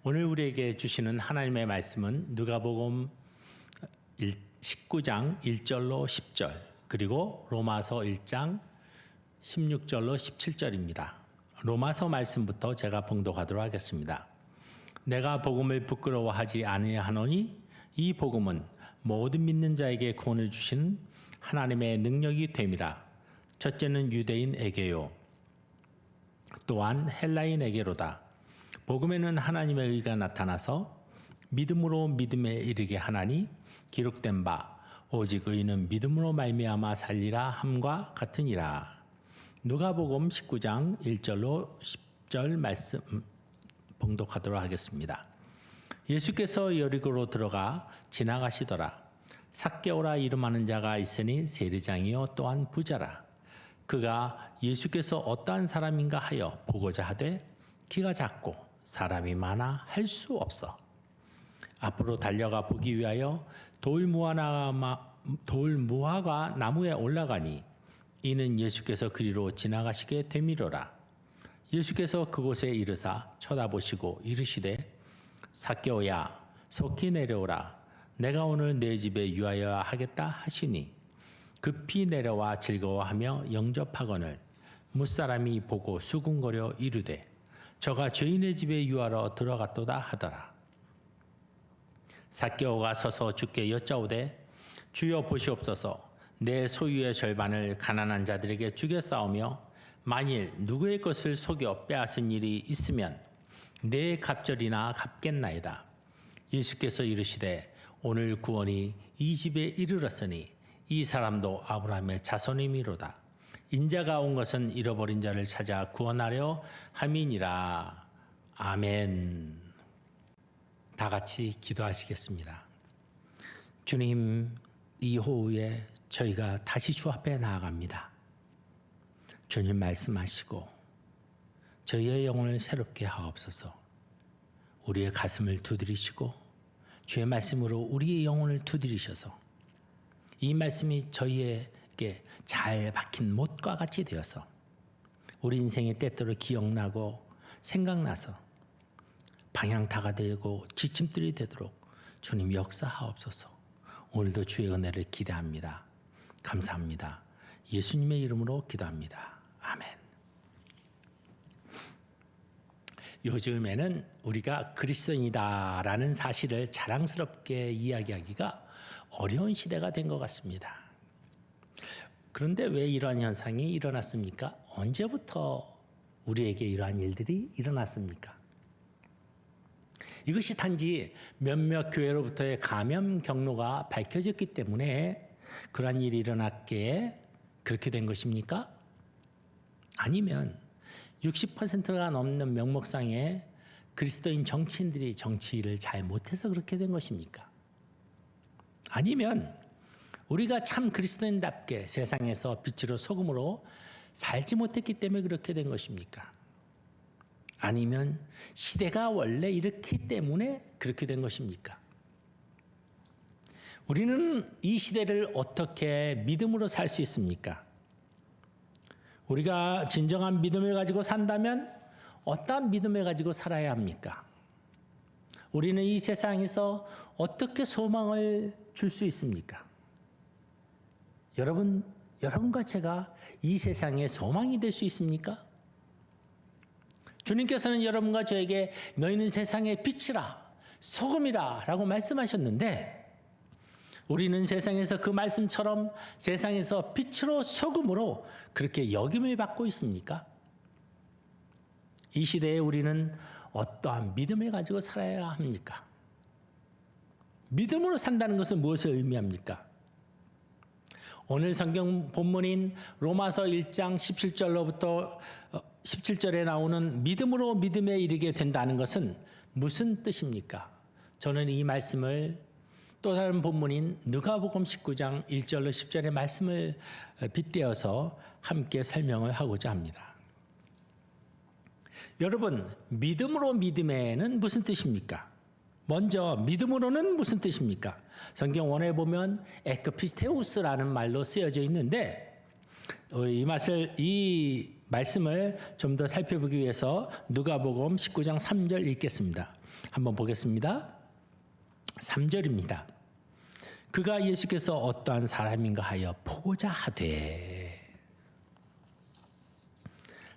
오늘 우리에게 주시는 하나님의 말씀은 누가복음 19장 1절로 10절 그리고 로마서 1장 16절로 17절입니다. 로마서 말씀부터 제가 봉독하도록 하겠습니다. 내가 복음을 부끄러워하지 아니하노니 이 복음은 모든 믿는 자에게 구원을 주시는 하나님의 능력이 됨이라. 첫째는 유대인에게요 또한 헬라인에게로다. 복음에는 하나님의 의가 나타나서 믿음으로 믿음에 이르게 하나니 기록된 바 오직 의인은 믿음으로 말미암아 살리라 함과 같으니라. 누가복음 19장 1절로 10절 말씀 봉독하도록 하겠습니다. 예수께서 여리고로 들어가 지나가시더라. 삭개오라 이름하는 자가 있으니 세리장이요 또한 부자라. 그가 예수께서 어떠한 사람인가 하여 보고자 하되 키가 작고 사람이 많아 할 수 없어 앞으로 달려가 보기 위하여 돌 무화과 나무에 올라가니 이는 예수께서 그리로 지나가시게 되미로라. 예수께서 그곳에 이르사 쳐다보시고 이르시되 삭개오야 속히 내려오라. 내가 오늘 내 집에 유하여야 하겠다 하시니 급히 내려와 즐거워하며 영접하거늘 무사람이 보고 수군거려 이르되 저가 죄인의 집에 유하러 들어갔도다 하더라. 삭개오가 서서 주께 여짜오되 주여 보시옵소서 내 소유의 절반을 가난한 자들에게 주겠사오며 만일 누구의 것을 속여 빼앗은 일이 있으면 내 갑절이나 갚겠나이다. 예수께서 이르시되 오늘 구원이 이 집에 이르렀으니 이 사람도 아브라함의 자손이미로다. 인자가 온 것은 잃어버린 자를 찾아 구원하려 함이니라. 아멘. 다 같이 기도하시겠습니다. 주님, 이 오후에 저희가 다시 주 앞에 나아갑니다. 주님 말씀하시고 저희의 영혼을 새롭게 하옵소서. 우리의 가슴을 두드리시고 주의 말씀으로 우리의 영혼을 두드리셔서 이 말씀이 저희에게 잘 박힌 못과 같이 되어서 우리 인생의 때때로 기억나고 생각나서 방향타가 되고 지침들이 되도록 주님 역사하옵소서. 오늘도 주의 은혜를 기대합니다. 감사합니다. 예수님의 이름으로 기도합니다. 아멘. 요즘에는 우리가 그리스도인이다라는 사실을 자랑스럽게 이야기하기가 어려운 시대가 된 것 같습니다. 그런데 왜 이러한 현상이 일어났습니까? 언제부터 우리에게 이러한 일들이 일어났습니까? 이것이 단지 몇몇 교회로부터의 감염 경로가 밝혀졌기 때문에 그러한 일이 일어났기에 그렇게 된 것입니까? 아니면 60%가 넘는 명목상의 그리스도인 정치인들이 정치를 잘 못해서 그렇게 된 것입니까? 아니면 우리가 참 그리스도인답게 세상에서 빛으로 소금으로 살지 못했기 때문에 그렇게 된 것입니까? 아니면 시대가 원래 이렇기 때문에 그렇게 된 것입니까? 우리는 이 시대를 어떻게 믿음으로 살 수 있습니까? 우리가 진정한 믿음을 가지고 산다면 어떠한 믿음을 가지고 살아야 합니까? 우리는 이 세상에서 어떻게 소망을 줄 수 있습니까? 여러분과 제가 이 세상의 소망이 될 수 있습니까? 주님께서는 여러분과 저에게 너희는 세상의 빛이라 소금이라 라고 말씀하셨는데 우리는 세상에서 그 말씀처럼 세상에서 빛으로 소금으로 그렇게 역임을 받고 있습니까? 이 시대에 우리는 어떠한 믿음을 가지고 살아야 합니까? 믿음으로 산다는 것은 무엇을 의미합니까? 오늘 성경 본문인 로마서 1장 17절로부터 17절에 나오는 믿음으로 믿음에 이르게 된다는 것은 무슨 뜻입니까? 저는 이 말씀을 또 다른 본문인 누가복음 19장 1절로 10절의 말씀을 빗대어서 함께 설명을 하고자 합니다. 여러분, 믿음으로 믿음에는 무슨 뜻입니까? 먼저 믿음으로는 무슨 뜻입니까? 성경 원어에 보면 에크피스테우스라는 말로 쓰여져 있는데 이 말씀을 좀 더 살펴보기 위해서 누가복음 19장 3절 읽겠습니다. 한번 보겠습니다. 3절입니다. 그가 예수께서 어떠한 사람인가 하여 보고자 하되.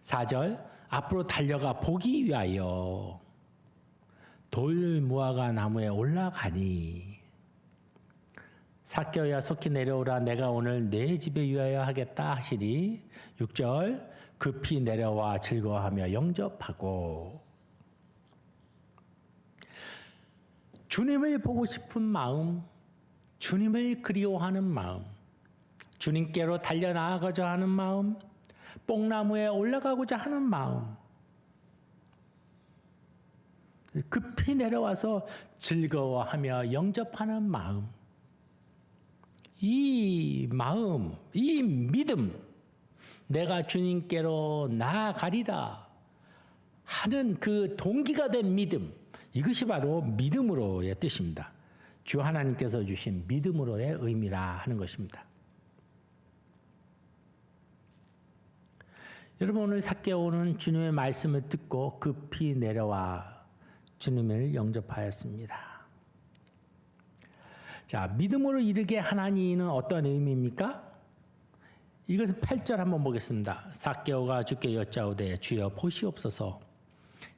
4절 앞으로 달려가 보기 위하여 돌 무화과 나무에 올라가니 삭개오야 속히 내려오라 내가 오늘 내 집에 유하여 하겠다 하시리. 6절 급히 내려와 즐거워하며 영접하고. 주님을 보고 싶은 마음, 주님을 그리워하는 마음, 주님께로 달려나가고자 하는 마음, 뽕나무에 올라가고자 하는 마음, 급히 내려와서 즐거워하며 영접하는 마음, 이 마음, 이 믿음, 내가 주님께로 나아가리라 하는 그 동기가 된 믿음, 이것이 바로 믿음으로의 뜻입니다. 주 하나님께서 주신 믿음으로의 의미라 하는 것입니다. 여러분, 오늘 삭개오는 주님의 말씀을 듣고 급히 내려와 주님을 영접하였습니다. 자, 믿음으로 이르게 하나니는 어떤 의미입니까? 이것은 8절 한번 보겠습니다. 삭개오가 주께 여짜오되 주여 보시옵소서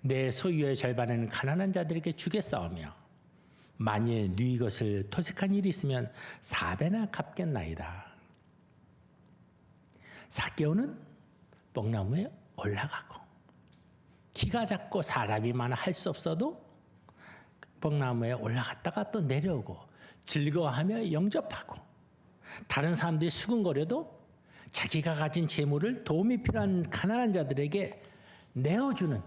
내 소유의 절반은 가난한 자들에게 주겠사오며 만일 네 것을 토색한 일이 있으면 4배나 갚겠나이다. 삭개오는 뽕나무에 올라가고 키가 작고 사람이 많아 할 수 없어도 뽕나무에 올라갔다가 또 내려오고 즐거워하며 영접하고 다른 사람들이 수근거려도 자기가 가진 재물을 도움이 필요한 가난한 자들에게 내어주는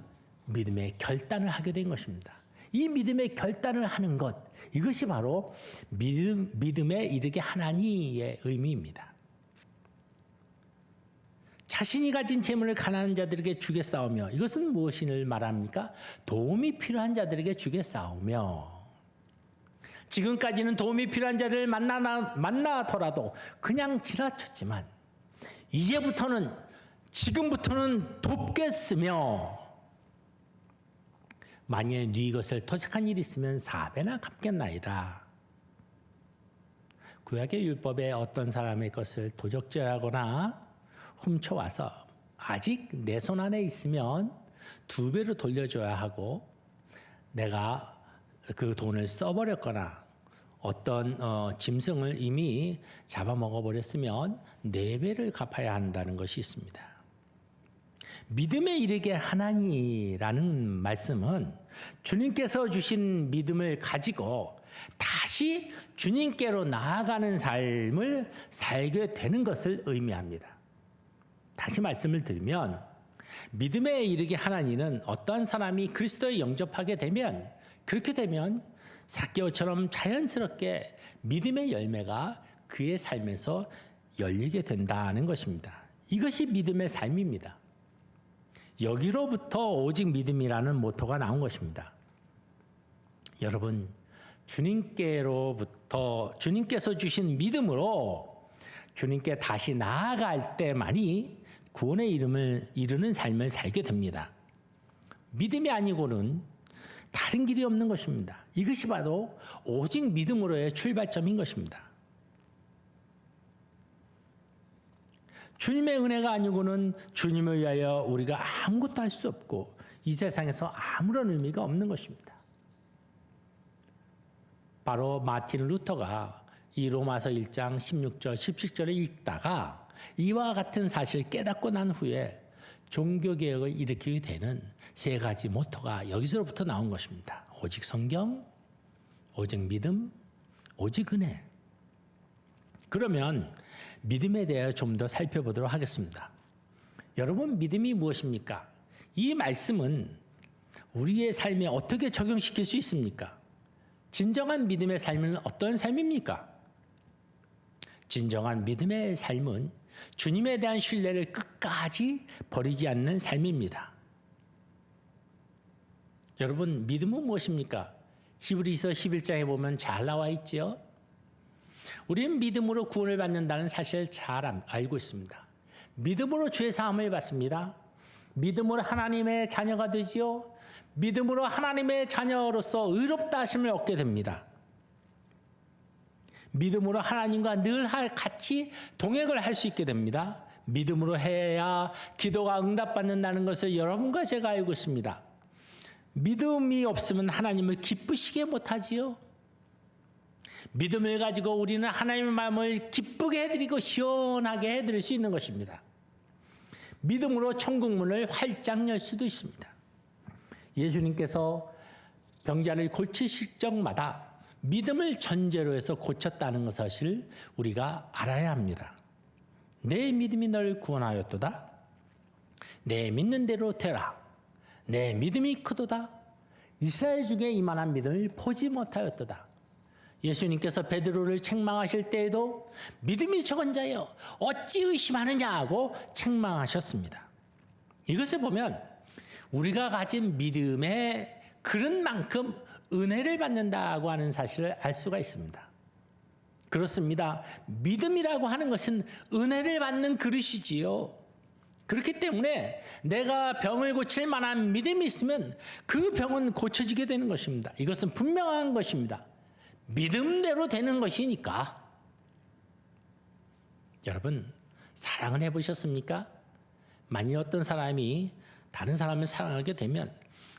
믿음의 결단을 하게 된 것입니다. 이 믿음의 결단을 하는 것, 이것이 바로 믿음에 이르게 하나니의 의미입니다. 자신이 가진 재물을 가난한 자들에게 주겠사오며, 이것은 무엇을 말합니까? 도움이 필요한 자들에게 주겠사오며, 지금까지는 도움이 필요한 자들을 만나더라도 그냥 지나쳤지만 지금부터는 돕겠으며 만일 네 것을 토색한 일이 있으면 4배나 갚겠나이다. 구약의 율법에 어떤 사람의 것을 도적질하거나 훔쳐와서 아직 내 손 안에 있으면 2배로 돌려줘야 하고 내가 그 돈을 써버렸거나 어떤 짐승을 이미 잡아먹어버렸으면 4배를 갚아야 한다는 것이 있습니다. 믿음에 이르게 하나니라는 말씀은 주님께서 주신 믿음을 가지고 다시 주님께로 나아가는 삶을 살게 되는 것을 의미합니다. 다시 말씀을 드리면 믿음에 이르게 하나니는 어떠한 사람이 그리스도에 영접하게 되면 그렇게 되면 삭개오처럼 자연스럽게 믿음의 열매가 그의 삶에서 열리게 된다는 것입니다. 이것이 믿음의 삶입니다. 여기로부터 오직 믿음이라는 모토가 나온 것입니다. 여러분, 주님께서 주신 믿음으로 주님께 다시 나아갈 때만이 구원의 이름을 이루는 삶을 살게 됩니다. 믿음이 아니고는 다른 길이 없는 것입니다. 이것이 바로 오직 믿음으로의 출발점인 것입니다. 주님의 은혜가 아니고는 주님을 위하여 우리가 아무것도 할 수 없고 이 세상에서 아무런 의미가 없는 것입니다. 바로 마틴 루터가 이 로마서 1장 16절 17절을 읽다가 이와 같은 사실을 깨닫고 난 후에 종교개혁을 일으키게 되는 3가지 모토가 여기서부터 나온 것입니다. 오직 성경, 오직 믿음, 오직 은혜. 그러면 믿음에 대해 좀 더 살펴보도록 하겠습니다. 여러분, 믿음이 무엇입니까? 이 말씀은 우리의 삶에 어떻게 적용시킬 수 있습니까? 진정한 믿음의 삶은 어떤 삶입니까? 진정한 믿음의 삶은 주님에 대한 신뢰를 끝까지 버리지 않는 삶입니다. 여러분, 믿음은 무엇입니까? 히브리서 11장에 보면 잘 나와 있지요. 우리는 믿음으로 구원을 받는다는 사실을 잘 알고 있습니다. 믿음으로 죄 사함을 받습니다. 믿음으로 하나님의 자녀가 되지요. 믿음으로 하나님의 자녀로서 의롭다 하심을 얻게 됩니다. 믿음으로 하나님과 늘 같이 동행을 할 수 있게 됩니다. 믿음으로 해야 기도가 응답받는다는 것을 여러분과 제가 알고 있습니다. 믿음이 없으면 하나님을 기쁘시게 못하지요. 믿음을 가지고 우리는 하나님의 마음을 기쁘게 해드리고 시원하게 해드릴 수 있는 것입니다. 믿음으로 천국문을 활짝 열 수도 있습니다. 예수님께서 병자를 고치실 적마다 믿음을 전제로 해서 고쳤다는 것을 우리가 알아야 합니다. 내 믿음이 너를 구원하였도다. 내 믿는 대로 되라. 내 믿음이 크도다. 이스라엘 중에 이만한 믿음을 보지 못하였도다. 예수님께서 베드로를 책망하실 때에도 믿음이 적은 자여 어찌 의심하느냐 하고 책망하셨습니다. 이것을 보면 우리가 가진 믿음의 그릇만큼 은혜를 받는다고 하는 사실을 알 수가 있습니다. 그렇습니다. 믿음이라고 하는 것은 은혜를 받는 그릇이지요. 그렇기 때문에 내가 병을 고칠 만한 믿음이 있으면 그 병은 고쳐지게 되는 것입니다. 이것은 분명한 것입니다. 믿음대로 되는 것이니까. 여러분, 사랑을 해보셨습니까? 만일 어떤 사람이 다른 사람을 사랑하게 되면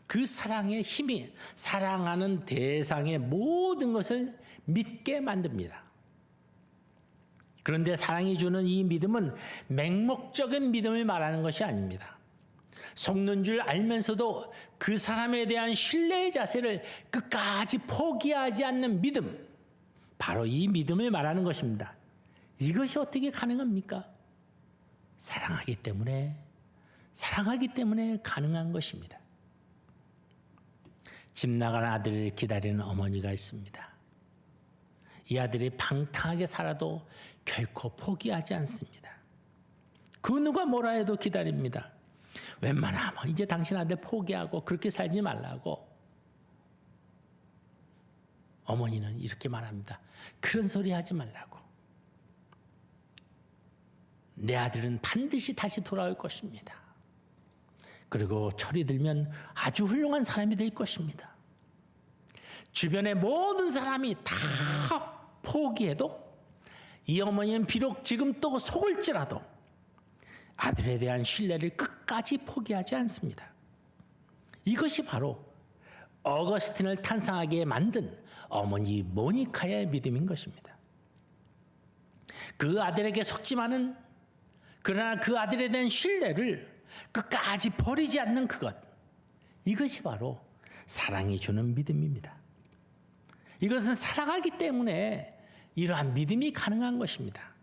그 사랑의 힘이 사랑하는 대상의 모든 것을 믿게 만듭니다. 그런데 사랑이 주는 이 믿음은 맹목적인 믿음을 말하는 것이 아닙니다. 속는 줄 알면서도 그 사람에 대한 신뢰의 자세를 끝까지 포기하지 않는 믿음, 바로 이 믿음을 말하는 것입니다. 이것이 어떻게 가능합니까? 사랑하기 때문에 가능한 것입니다. 집 나간 아들을 기다리는 어머니가 있습니다. 이 아들이 방탕하게 살아도 결코 포기하지 않습니다. 그 누가 뭐라 해도 기다립니다. 웬만하면 이제 당신 아들 포기하고 그렇게 살지 말라고. 어머니는 이렇게 말합니다. 그런 소리 하지 말라고. 내 아들은 반드시 다시 돌아올 것입니다. 그리고 철이 들면 아주 훌륭한 사람이 될 것입니다. 주변의 모든 사람이 다 포기해도 이 어머니는 비록 지금 또 속을지라도 아들에 대한 신뢰를 끝까지 포기하지 않습니다. 이것이 바로 어거스틴을 탄생하게 만든 어머니 모니카의 믿음인 것입니다. 그 아들에게 속지만은 그러나 그 아들에 대한 신뢰를 끝까지 버리지 않는 그것, 이것이 바로 사랑이 주는 믿음입니다. 이것은 사랑하기 때문에 이러한 믿음이 가능한 것입니다.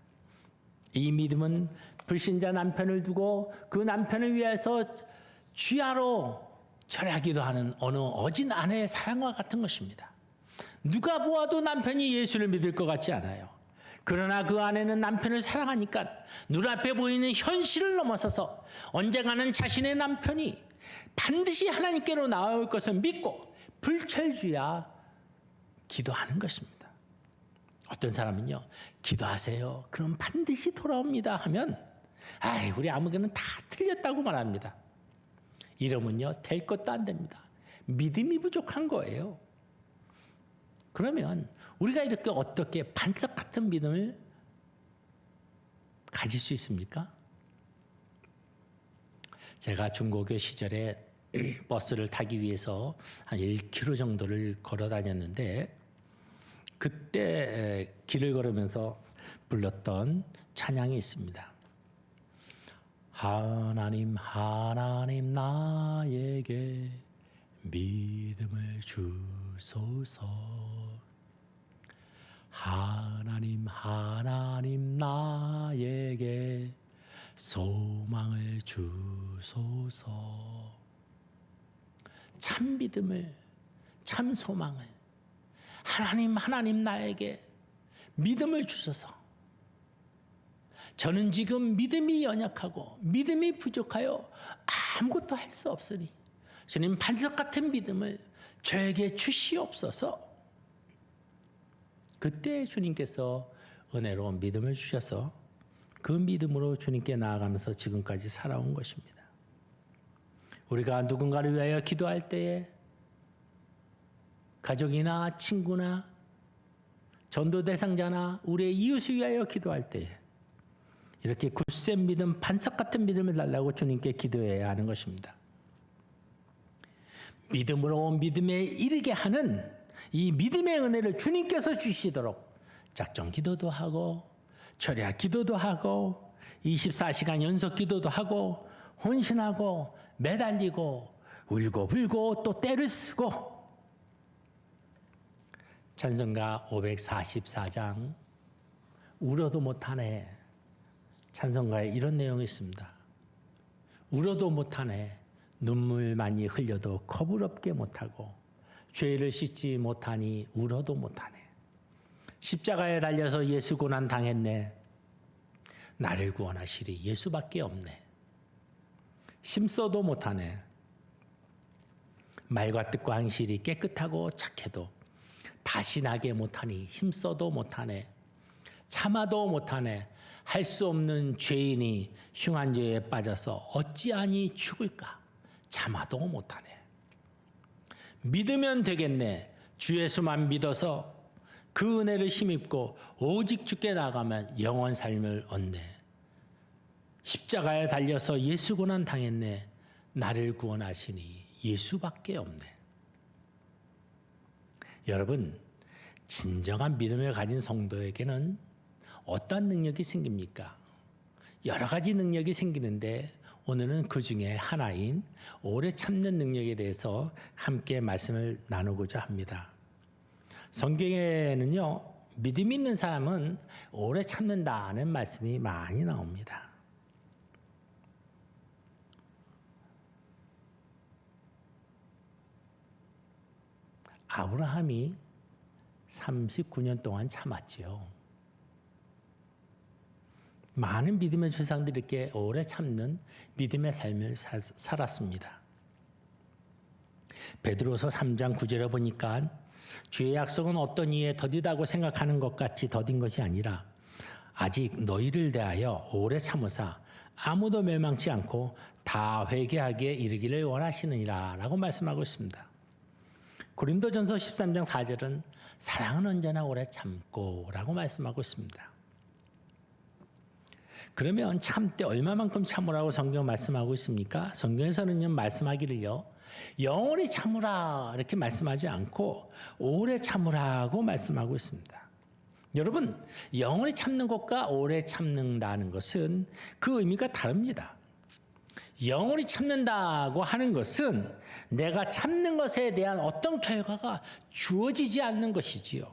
이 믿음은 불신자 남편을 두고 그 남편을 위해서 쥐하로 절하기도 하는 어느 어진 아내의 사랑과 같은 것입니다. 누가 보아도 남편이 예수를 믿을 것 같지 않아요. 그러나 그 아내는 남편을 사랑하니까 눈앞에 보이는 현실을 넘어서서 언젠가는 자신의 남편이 반드시 하나님께로 나올 것을 믿고 불철주야 기도하는 것입니다. 어떤 사람은요, 기도하세요. 그럼 반드시 돌아옵니다 하면 우리 아무개는 다 틀렸다고 말합니다. 이러면요, 될 것도 안 됩니다. 믿음이 부족한 거예요. 그러면 우리가 이렇게 어떻게 반석 같은 믿음을 가질 수 있습니까? 제가 중고교 시절에 버스를 타기 위해서 한 1km 정도를 걸어 다녔는데 그때 길을 걸으면서 불렀던 찬양이 있습니다. 하나님 하나님 나에게 믿음을 주소서. 하나님 하나님 나에게 소망을 주소서. 참 믿음을, 참 소망을, 하나님 하나님 나에게 믿음을 주소서. 저는 지금 믿음이 연약하고 믿음이 부족하여 아무것도 할 수 없으니 주님 반석 같은 믿음을 저에게 주시옵소서. 그때 주님께서 은혜로운 믿음을 주셔서 그 믿음으로 주님께 나아가면서 지금까지 살아온 것입니다. 우리가 누군가를 위하여 기도할 때에 가족이나 친구나 전도 대상자나 우리의 이웃을 위하여 기도할 때에 이렇게 굳센 믿음, 반석 같은 믿음을 달라고 주님께 기도해야 하는 것입니다. 믿음으로 믿음에 이르게 하는 이 믿음의 은혜를 주님께서 주시도록 작정 기도도 하고 철야 기도도 하고 24시간 연속 기도도 하고 헌신하고 매달리고 울고 불고 또 때를 쓰고. 찬송가 544장 울어도 못하네. 찬송가에 이런 내용이 있습니다. 울어도 못하네. 눈물 많이 흘려도 겁을 없게 못하고 죄를 씻지 못하니 울어도 못하네. 십자가에 달려서 예수 고난 당했네. 나를 구원하시리 예수밖에 없네. 심써도 못하네. 말과 뜻과 행실이 깨끗하고 착해도 다시 나게 못하니 힘써도 못하네. 참아도 못하네. 할 수 없는 죄인이 흉한 죄에 빠져서 어찌하니 죽을까. 참아도 못하네. 믿으면 되겠네. 주 예수만 믿어서 그 은혜를 힘입고 오직 주께 나가면 영원 삶을 얻네. 십자가에 달려서 예수 고난 당했네. 나를 구원하시니 예수밖에 없네. 여러분, 진정한 믿음을 가진 성도에게는 어떤 능력이 생깁니까? 여러 가지 능력이 생기는데 오늘은 그 중에 하나인 오래 참는 능력에 대해서 함께 말씀을 나누고자 합니다. 성경에는요, 믿음 있는 사람은 오래 참는다는 말씀이 많이 나옵니다. 아브라함이 39년 동안 참았지요. 많은 믿음의 조상들이 이렇게 오래 참는 믿음의 삶을 살았습니다. 베드로서 3장 9절에 보니까 주의 약속은 어떤 이에 더디다고 생각하는 것 같이 더딘 것이 아니라 아직 너희를 대하여 오래 참으사 아무도 멸망치 않고 다 회개하기에 이르기를 원하시느니라 라고 말씀하고 있습니다. 고린도전서 13장 4절은 사랑은 언제나 오래 참고 라고 말씀하고 있습니다. 그러면 참되 얼마만큼 참으라고 성경 말씀하고 있습니까? 성경에서는요, 말씀하기를요, 영원히 참으라 이렇게 말씀하지 않고 오래 참으라고 말씀하고 있습니다. 여러분, 영원히 참는 것과 오래 참는다는 것은 그 의미가 다릅니다. 영원히 참는다고 하는 것은 내가 참는 것에 대한 어떤 결과가 주어지지 않는 것이지요.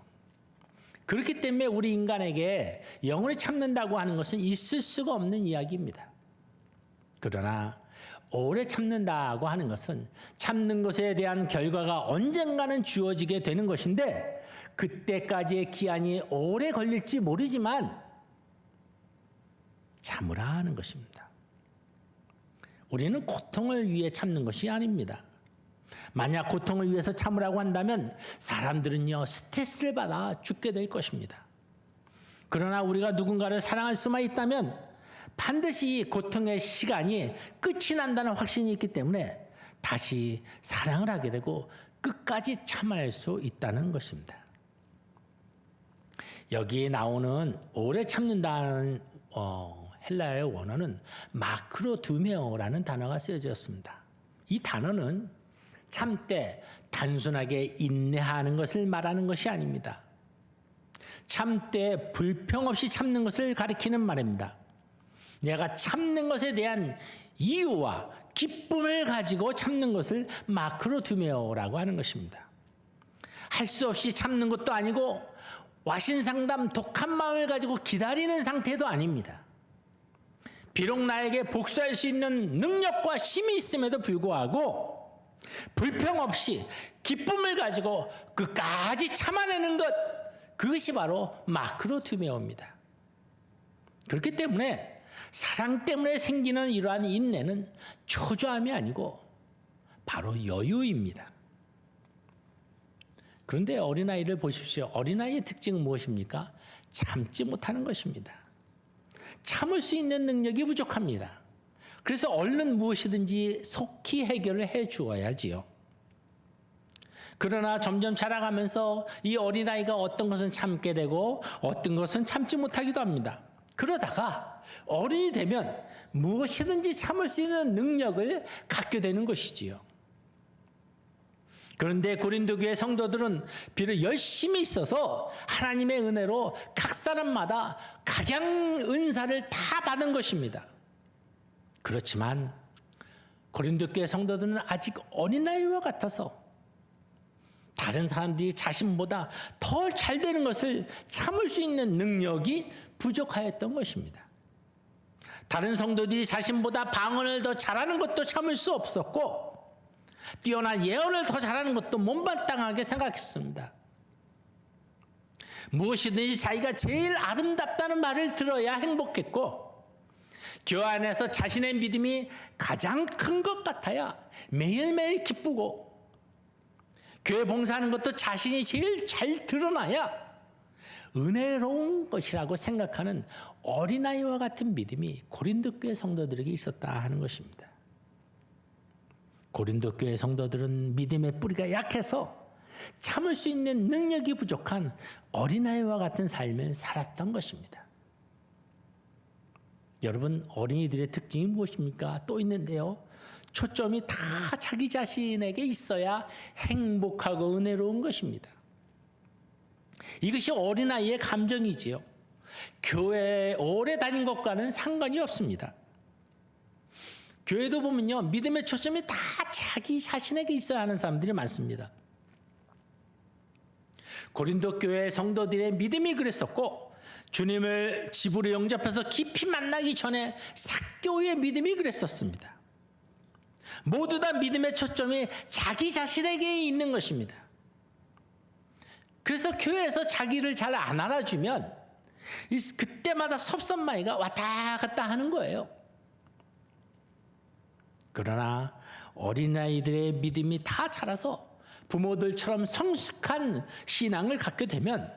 그렇기 때문에 우리 인간에게 영원히 참는다고 하는 것은 있을 수가 없는 이야기입니다. 그러나 오래 참는다고 하는 것은 참는 것에 대한 결과가 언젠가는 주어지게 되는 것인데 그때까지의 기한이 오래 걸릴지 모르지만 참으라 하는 것입니다. 우리는 고통을 위해 참는 것이 아닙니다. 만약 고통을 위해서 참으라고 한다면 사람들은요, 스트레스를 받아 죽게 될 것입니다. 그러나 우리가 누군가를 사랑할 수만 있다면 반드시 고통의 시간이 끝이 난다는 확신이 있기 때문에 다시 사랑을 하게 되고 끝까지 참아낼 수 있다는 것입니다. 여기에 나오는 오래 참는다는 헬라어의 원어는 마크로두메오라는 단어가 쓰여졌습니다. 이 단어는 참되 단순하게 인내하는 것을 말하는 것이 아닙니다. 참되 불평 없이 참는 것을 가리키는 말입니다. 내가 참는 것에 대한 이유와 기쁨을 가지고 참는 것을 마크로두메오라고 하는 것입니다. 할 수 없이 참는 것도 아니고 와신상담 독한 마음을 가지고 기다리는 상태도 아닙니다. 비록 나에게 복수할 수 있는 능력과 힘이 있음에도 불구하고 불평 없이 기쁨을 가지고 끝까지 참아내는 것, 그것이 바로 마크로두메오입니다. 그렇기 때문에 사랑 때문에 생기는 이러한 인내는 초조함이 아니고 바로 여유입니다. 그런데 어린아이를 보십시오. 어린아이의 특징은 무엇입니까? 참지 못하는 것입니다. 참을 수 있는 능력이 부족합니다. 그래서 얼른 무엇이든지 속히 해결을 해 주어야지요. 그러나 점점 자라가면서 이 어린아이가 어떤 것은 참게 되고 어떤 것은 참지 못하기도 합니다. 그러다가 어른이 되면 무엇이든지 참을 수 있는 능력을 갖게 되는 것이지요. 그런데 고린도 교회 성도들은 비록 열심히 있어서 하나님의 은혜로 각 사람마다 각양 은사를 다 받은 것입니다. 그렇지만 고린도 교회 성도들은 아직 어린아이와 같아서 다른 사람들이 자신보다 더 잘 되는 것을 참을 수 있는 능력이 부족하였던 것입니다. 다른 성도들이 자신보다 방언을 더 잘하는 것도 참을 수 없었고 뛰어난 예언을 더 잘하는 것도 못마땅하게 생각했습니다. 무엇이든지 자기가 제일 아름답다는 말을 들어야 행복했고 교회 안에서 자신의 믿음이 가장 큰 것 같아야 매일매일 기쁘고 교회 봉사하는 것도 자신이 제일 잘 드러나야 은혜로운 것이라고 생각하는 어린아이와 같은 믿음이 고린도 교회 성도들에게 있었다 하는 것입니다. 고린도 교회 성도들은 믿음의 뿌리가 약해서 참을 수 있는 능력이 부족한 어린아이와 같은 삶을 살았던 것입니다. 여러분, 어린이들의 특징이 무엇입니까? 또 있는데요. 초점이 다 자기 자신에게 있어야 행복하고 은혜로운 것입니다. 이것이 어린아이의 감정이지요. 교회에 오래 다닌 것과는 상관이 없습니다. 교회도 보면요, 믿음의 초점이 다 자기 자신에게 있어야 하는 사람들이 많습니다. 고린도 교회 성도들의 믿음이 그랬었고 주님을 집으로 영접해서 깊이 만나기 전에 삭개오의 믿음이 그랬었습니다. 모두 다 믿음의 초점이 자기 자신에게 있는 것입니다. 그래서 교회에서 자기를 잘 안 알아주면 그때마다 섭섭마이가 왔다 갔다 하는 거예요. 그러나 어린아이들의 믿음이 다 자라서 부모들처럼 성숙한 신앙을 갖게 되면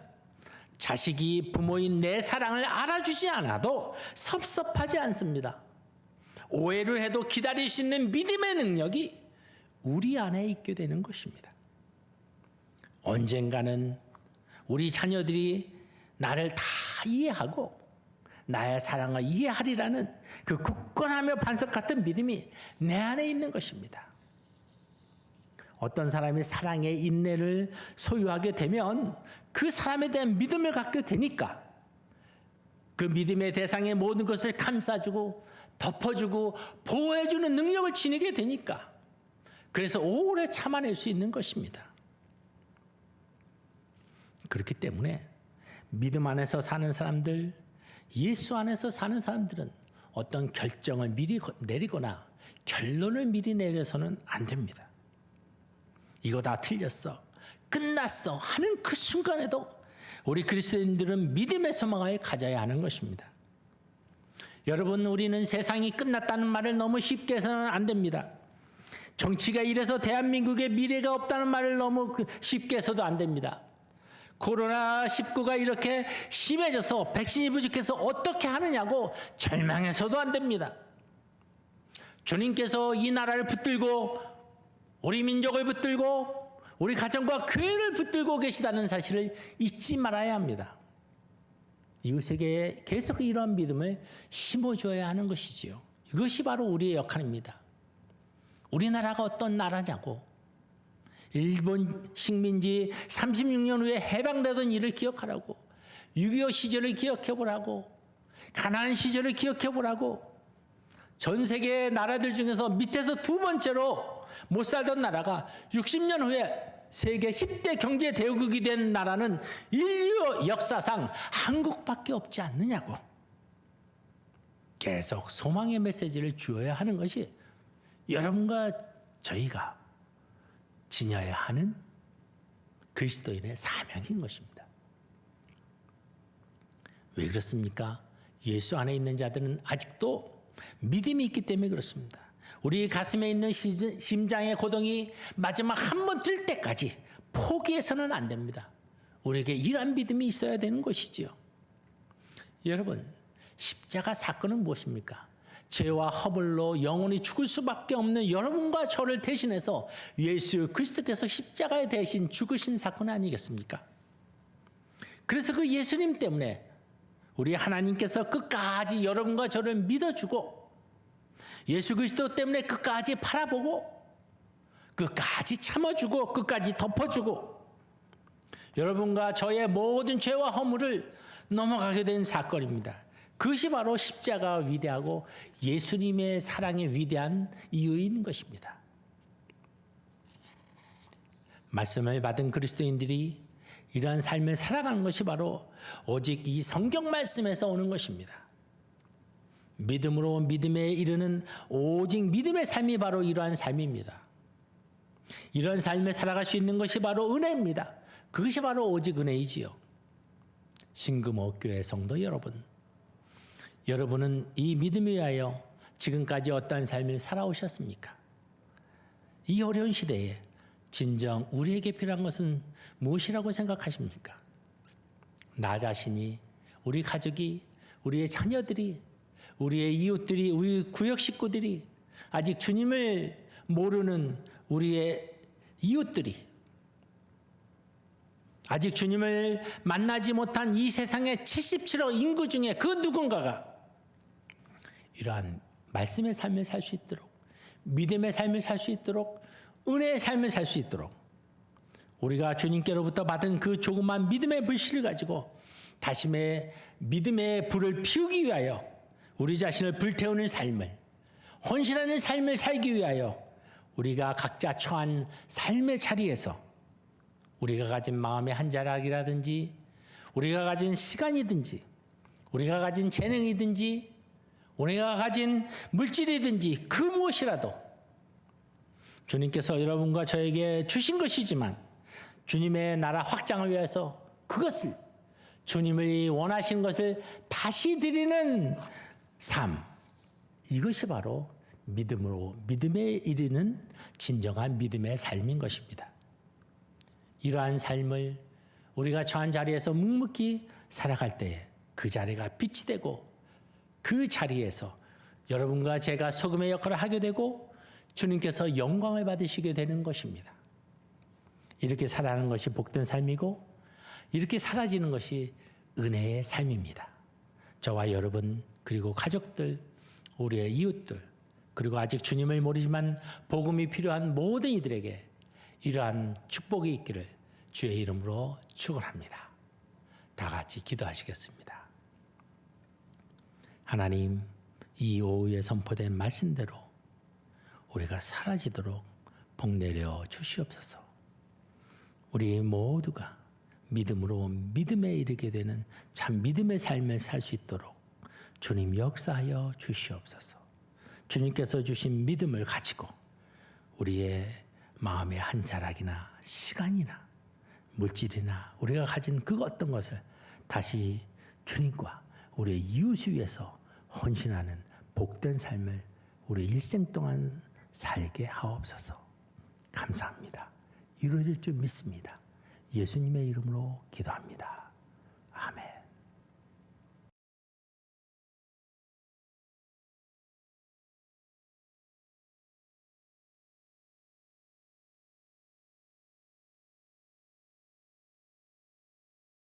자식이 부모인 내 사랑을 알아주지 않아도 섭섭하지 않습니다. 오해를 해도 기다릴 수 있는 믿음의 능력이 우리 안에 있게 되는 것입니다. 언젠가는 우리 자녀들이 나를 다 이해하고 나의 사랑을 이해하리라는 그 굳건하며 반석 같은 믿음이 내 안에 있는 것입니다. 어떤 사람이 사랑의 인내를 소유하게 되면 그 사람에 대한 믿음을 갖게 되니까 그 믿음의 대상의 모든 것을 감싸주고 덮어주고 보호해주는 능력을 지니게 되니까 그래서 오래 참아낼 수 있는 것입니다. 그렇기 때문에 믿음 안에서 사는 사람들, 예수 안에서 사는 사람들은 어떤 결정을 미리 내리거나 결론을 미리 내려서는 안 됩니다. 이거 다 틀렸어, 끝났어 하는 그 순간에도 우리 그리스도인들은 믿음의 소망을 가져야 하는 것입니다. 여러분, 우리는 세상이 끝났다는 말을 너무 쉽게 해서는 안 됩니다. 정치가 이래서 대한민국의 미래가 없다는 말을 너무 쉽게 해서도 안 됩니다. 코로나19가 이렇게 심해져서 백신이 부족해서 어떻게 하느냐고 절망해서도 안 됩니다. 주님께서 이 나라를 붙들고 우리 민족을 붙들고 우리 가정과 교회를 붙들고 계시다는 사실을 잊지 말아야 합니다. 이웃에게 계속 이러한 믿음을 심어줘야 하는 것이지요. 이것이 바로 우리의 역할입니다. 우리나라가 어떤 나라냐고, 일본 식민지 36년 후에 해방되던 일을 기억하라고, 6.25 시절을 기억해보라고, 가나안 시절을 기억해보라고, 전 세계 나라들 중에서 밑에서 두 번째로 못 살던 나라가 60년 후에 세계 10대 경제 대국이 된 나라는 인류 역사상 한국밖에 없지 않느냐고. 계속 소망의 메시지를 주어야 하는 것이 여러분과 저희가 지녀야 하는 그리스도인의 사명인 것입니다. 왜 그렇습니까? 예수 안에 있는 자들은 아직도 믿음이 있기 때문에 그렇습니다. 우리 가슴에 있는 심장의 고동이 마지막 한 번 뛸 때까지 포기해서는 안 됩니다. 우리에게 이러한 믿음이 있어야 되는 것이지요. 여러분, 십자가 사건은 무엇입니까? 죄와 허물로 영원히 죽을 수밖에 없는 여러분과 저를 대신해서 예수 그리스도께서 십자가에 대신 죽으신 사건 아니겠습니까? 그래서 그 예수님 때문에 우리 하나님께서 끝까지 여러분과 저를 믿어주고 예수 그리스도 때문에 끝까지 바라보고 끝까지 참아주고 끝까지 덮어주고 여러분과 저의 모든 죄와 허물을 넘어가게 된 사건입니다. 그것이 바로 십자가가 위대하고 예수님의 사랑의 위대한 이유인 것입니다. 말씀을 받은 그리스도인들이 이러한 삶을 살아가는 것이 바로 오직 이 성경 말씀에서 오는 것입니다. 믿음으로 믿음에 이르는 오직 믿음의 삶이 바로 이러한 삶입니다. 이러한 삶을 살아갈 수 있는 것이 바로 은혜입니다. 그것이 바로 오직 은혜이지요. 신금호 교회 성도 여러분, 여러분은 이 믿음을 위하여 지금까지 어떠한 삶을 살아오셨습니까? 이 어려운 시대에 진정 우리에게 필요한 것은 무엇이라고 생각하십니까? 나 자신이, 우리 가족이, 우리의 자녀들이, 우리의 이웃들이, 우리 구역 식구들이, 아직 주님을 모르는 우리의 이웃들이, 아직 주님을 만나지 못한 이 세상의 77억 인구 중에 그 누군가가 이러한 말씀의 삶을 살 수 있도록, 믿음의 삶을 살 수 있도록, 은혜의 삶을 살 수 있도록 우리가 주님께로부터 받은 그 조그만 믿음의 불씨를 가지고 다시의 믿음의 불을 피우기 위하여 우리 자신을 불태우는 삶을, 헌신하는 삶을 살기 위하여 우리가 각자 처한 삶의 자리에서 우리가 가진 마음의 한 자락이라든지 우리가 가진 시간이든지 우리가 가진 재능이든지 우리가 가진 물질이든지 그 무엇이라도 주님께서 여러분과 저에게 주신 것이지만 주님의 나라 확장을 위해서 그것을 주님이 원하신 것을 다시 드리는 삶, 이것이 바로 믿음으로 믿음에 이르는 진정한 믿음의 삶인 것입니다. 이러한 삶을 우리가 처한 자리에서 묵묵히 살아갈 때에 그 자리가 빛이 되고 그 자리에서 여러분과 제가 소금의 역할을 하게 되고 주님께서 영광을 받으시게 되는 것입니다. 이렇게 살아가는 것이 복된 삶이고 이렇게 사라지는 것이 은혜의 삶입니다. 저와 여러분 그리고 가족들, 우리의 이웃들 그리고 아직 주님을 모르지만 복음이 필요한 모든 이들에게 이러한 축복이 있기를 주의 이름으로 축원합니다. 다 같이 기도하시겠습니다. 하나님, 이 오후에 선포된 말씀대로 우리가 사라지도록 복 내려 주시옵소서. 우리 모두가 믿음으로 믿음에 이르게 되는 참 믿음의 삶을 살 수 있도록 주님 역사하여 주시옵소서. 주님께서 주신 믿음을 가지고 우리의 마음의 한 자락이나 시간이나 물질이나 우리가 가진 그 어떤 것을 다시 주님과 우리의 이웃을 위해서 헌신하는 복된 삶을 우리 일생 동안 살게 하옵소서. 감사합니다. 이루어질 줄 믿습니다. 예수님의 이름으로 기도합니다. 아멘.